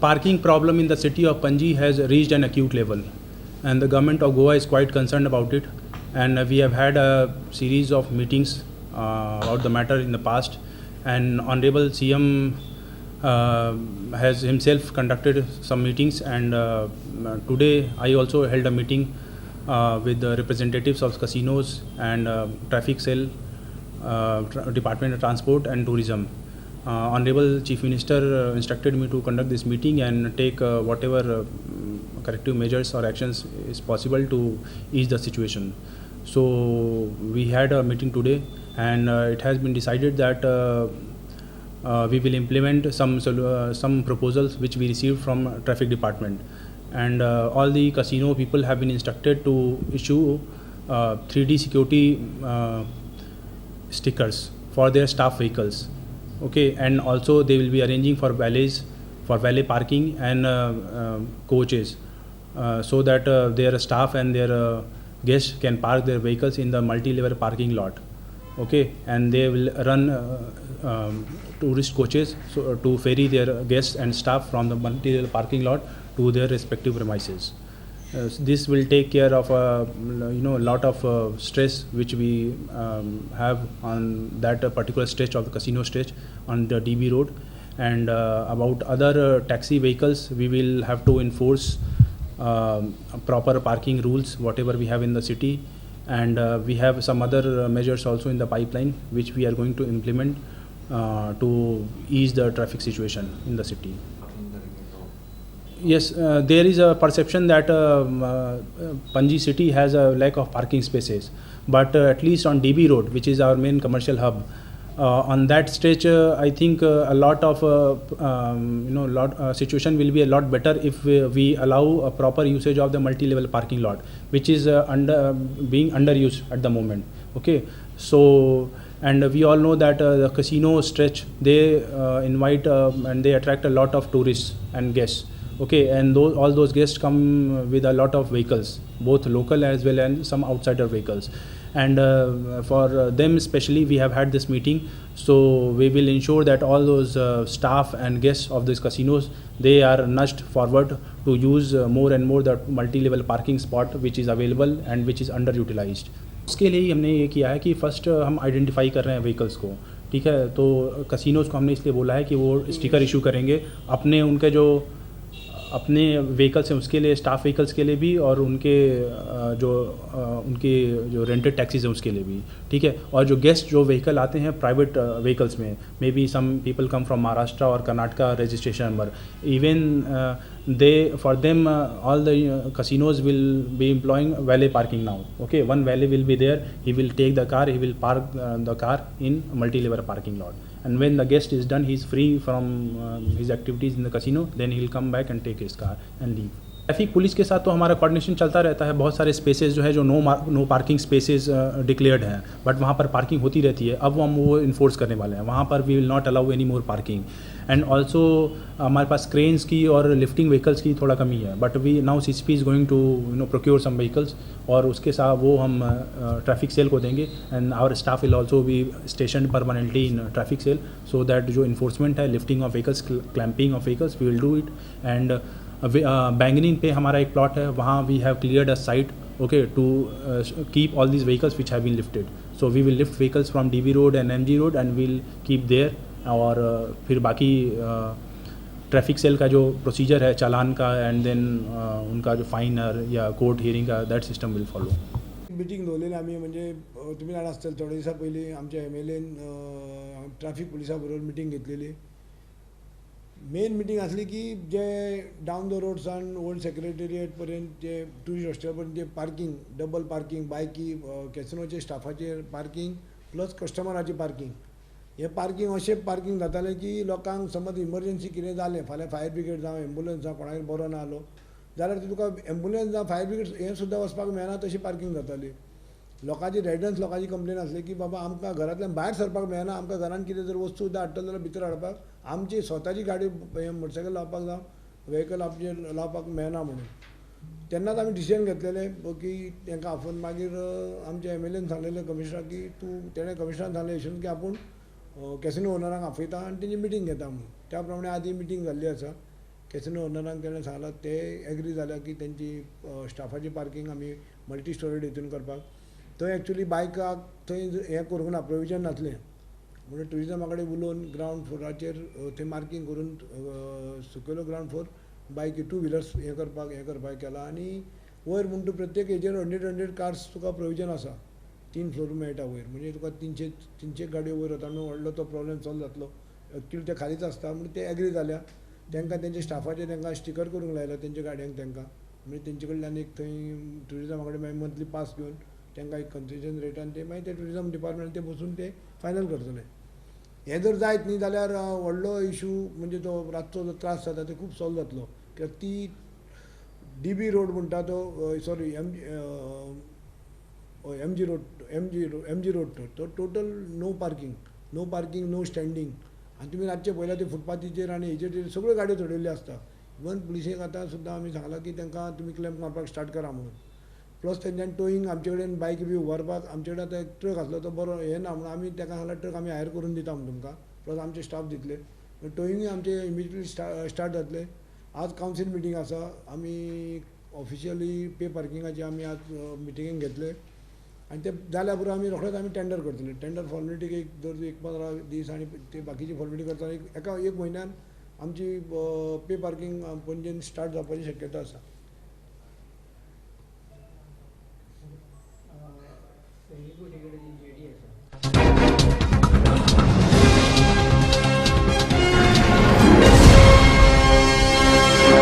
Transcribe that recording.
Parking problem in the city of Panji has reached an acute level, and the government of Goa is quite concerned about it. And we have had a series of meetings about the matter in the past, and Honorable CM has himself conducted some meetings, and today I also held a meeting with the representatives of casinos and traffic cell, Department of Transport and Tourism. Honorable Chief Minister instructed me to conduct this meeting and take whatever corrective measures or actions is possible to ease the situation. So we had a meeting today, and it has been decided that we will implement some proposals which we received from Traffic Department, and all the casino people have been instructed to issue 3D security stickers for their staff vehicles. Okay, and also they will be arranging for valet parking and coaches, so that their staff and their guests can park their vehicles in the multi-level parking lot. Okay, and they will run tourist coaches to ferry their guests and staff from the multi-level parking lot to their respective premises. This will take care of a lot of stress which we have on that particular stretch of the casino stretch on the DB road. And about other taxi vehicles, we will have to enforce proper parking rules whatever we have in the city, and we have some other measures also in the pipeline which we are going to implement to ease the traffic situation in the city. Yes, there is a perception that Panji city has a lack of parking spaces, but at least on DB Road, which is our main commercial hub, on that stretch, I think a lot of situation will be a lot better if we allow a proper usage of the multi-level parking lot, which is being underused at the moment. Okay, so and we all know that the casino stretch, they invite and they attract a lot of tourists and guests. Okay, and all those guests come with a lot of vehicles, both local as well as some outsider vehicles. And for them especially, we have had this meeting. So we will ensure that all those staff and guests of these casinos, they are nudged forward to use more and more the multi-level parking spot which is available and which is underutilized. उसके लिए ही हमने ये किया है कि first हम identify कर रहे हैं व्हीकल्स को, ठीक है. तो कसिनोज को हमने इसलिए बोला है कि वो स्टिकर इशू करेंगे अपने उनके जो अपने व्हीकल्स हैं उसके लिए, स्टाफ व्हीकल्स के लिए भी, और उनके जो रेंटेड टैक्सीज हैं उसके लिए भी, ठीक है. और जो गेस्ट जो व्हीकल आते हैं प्राइवेट व्हीकल्स में, maybe some people come from Maharashtra और Karnataka registration number, even they for them all the casinos will be employing valet parking now. Okay, one valet will be there, he will take the car, he will park the car in multi-level parking lot, and when the guest is done, he is free from his activities in the casino, then he will come back and take his car and leave. Traffic police के साथ तो हमारा coordination चलता रहता है. बहुत सारे spaces जो है जो नो पार्किंग स्पेसेस डिक्लेयर्ड हैं, बट वहाँ पर पार्किंग होती रहती है. अब हम वो इन्फोर्स करने वाले हैं, वहाँ पर we will not allow any more parking. And also हमारे पास क्रेन्स की और लिफ्टिंग व्हीकल्स की थोड़ा कमी है, but we now CCP is going to procure some vehicles, और उसके साथ वो हम ट्रैफिक सेल को देंगे. And our staff will also be station permanently in traffic cell, so that जो इन्फोर्समेंट है, lifting of vehicles, clamping of vehicles, we will do it. And Bainguinim पे हमारा एक प्लॉट है, वहाँ we have cleared a site, okay, to keep all these vehicles which have been lifted. So we will lift vehicles from DB road and MG road and we'll keep there. और फिर बाकी traffic cell का जो procedure है चालान का, and then उनका जो fine या कोर्ट हियरिंग का, that system will follow. Meeting दवरलेली आमी, म्हणजे तुम्ही जाणा आसतले थोडे दिसा पयलीं आमच्या MLAन ट्रॅफिक पुलिसा बरोबर मिटींग घेतलेली. मेन मिटींग आसली की जे डावन द रोड्सान ओल्ड सेक्रेटेरिएट पर्यंत, जे टुरिस्ट हॉस्टेल पर्यंत जे पार्किंग, डबल पार्किंग, बायकी कॅसिनोचे स्टाफाचेर पार्किंग प्लस कस्टमराची पार्किंग, हे पार्किंग अशें पार्किंग जातालें की लोकांक समज इमर्जन्सी कितें जालें, फाल्यां फायर ब्रिगेड जावं एम्बुलन्स जावं कोणाक बरो ना जालो जाल्यार तुका एम्बुलन्स जावं फायर ब्रिगेड हें सुद्दां वचपाक मेळना, तशी पार्किंग जाताली. लोकांची रेजिडन्स लोकांची कंप्लेन आसली की बाबा आमकां घरांतल्यान भायर सरपाक मेळना, आमकां घरान कितें जर वस्तू सुद्दां हाडटलो जाल्यार भितर हाडपाक आमची स्वताची गाडी मोटरसायकल लावपाक जावं व्हेकल आमचे लावपाक मेळना म्हणून. तेन्नाच आमी डिसिजन घेतलेलें की तांकां आफोवन मागीर आमच्या MLAन सांगलेलें कमिशनराक की तेणें कमिशनरान सांगलें यशवंत की आपूण कॅसिनो ओनरांक आफयता आनी तेंची मिटींग घेता म्हणून. त्या प्रमाणे आदी मिटींग जाल्ली आसा. कॅसिनो ओनरांक तेणें सांगलां ते एग्री जाल्या की तेंची स्टाफाची पार्किंग आमी मल्टी स्टोरेड हितून करपाक. थंय एक्चुली बायकाक थंय हें करूंक ना, प्रोविजन नासलें. म्हणजे ट्युरिजमा कडेन उलोवन ग्रावंड फ्लोराचेर थंय मार्किंग करून सकयलो ग्रावंड फ्लोर बायकी 2 व्हिलर्स हें करपाक केलां. आनी वयर म्हण तूं प्रत्येक हेजेर 100 कार्स तुका प्रोविजन आसा. 3 फ्लोर मेळटा वयर, म्हणजे तुका 300 गाडयो वयर वता न्हू, व्हडलो तो प्रॉब्लेम सॉल्व जातलो. एक्चुली ते खालीच आसता म्हणून ते एग्री जाल्या. तांकां तेंच्या स्टाफाचे तांकां स्टिकर करूंक लायला तेंच्या गाडयांक तांकां. म्हणजे तेंचे कडल्यान एक थंय ट्युरिजमा कडेन मागीर मंथली पास घेवन तांकां एक कन्सेशन रेटान ते मागीर ते ट्युरिजम डिपार्टमेंट ते बसून ते फायनल करतले. हें जर जायत न्ही जाल्यार व्हडलो इशू म्हणजे तो रातचो जो त्रास जाता तो खूब सॉल्व जातलो. कित्याक ती DB रोड म्हणटा तो सॉरी MG रोड तो total no parking no standing. आनी तुमी रातचे पळयल्यार ते फुटपाथीचेर आनी हेचेर सगळ्यो गाडयो चडयल्ल्यो आसता. इवन पुलिशेक आतां सुद्दां आमी सांगलां की तांकां तुमी क्लॅम्प मारपाक स्टार्ट करा म्हणून. प्लस तेंच्यांनी टोईंग आमचे कडेन बायक बी उबारपाक आमचे कडेन आतां एक ट्रक आसलो तो बरो हें ना म्हणून आमी ताका सांगलां ट्रक आमी हायर करून दिता म्हणून तुमकां. प्लस आमचे स्टाफ दितले. टोईंगूय आमचे इमिजिएटली स्टार्ट जातले. आज कावन्सील मिटींग आसा. आमी ऑफिशियली पे पार्किंगाची आमी आज मिटिंगेक घेतले आनी ते जाल्या पुरो आमी रोखडेंच आमी टेंडर करतले. टेंडर फॉर्मेलिटीक एक 15 दीस आनी ते बाकीची फॉर्मेलिटी करतना एक म्हयन्यान आमची पे पार्किंग पणजेन स्टार्ट जावपाची शक्यता आसा. फेरीबोटी कडेन